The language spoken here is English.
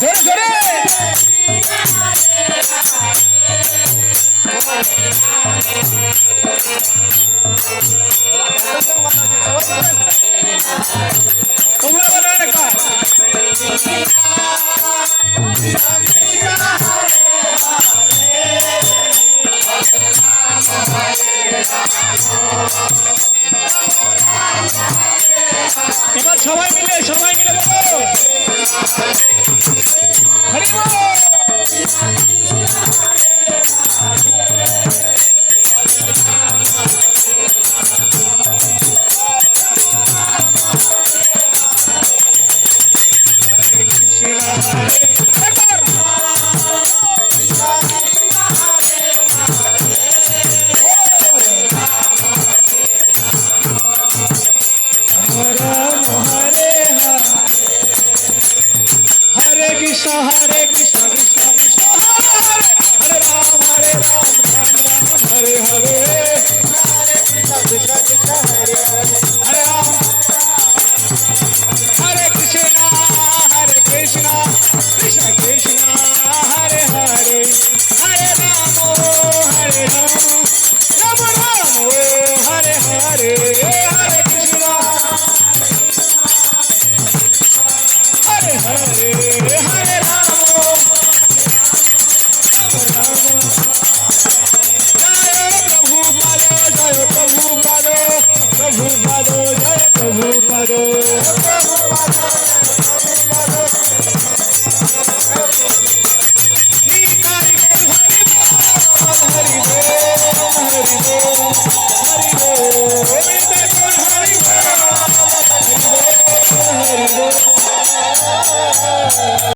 জোরে জোরে তোমরা বলো একটা এবার সবাই মিলে বলো হরি বল Hare Krishna, Hare Krishna, Krishna Krishna, Hare Hare, Hare Ram, Ram Ram, Hare Hare, Hare Krishna, Krishna Krishna, Hare Hare, Hare Ram, Hare Krishna, Hare Krishna, Krishna Krishna, Hare Hare, Hare Ram, Hare Ram, Ram Ram, Hare Hare, Hare Krishna, Hare Hare. Prabhupada, Jai Prabhupada, Nitai Hari Bol, Hari Bol, Hari Bol, Nitai Hari Bol, Hari Bol, Hari Bol.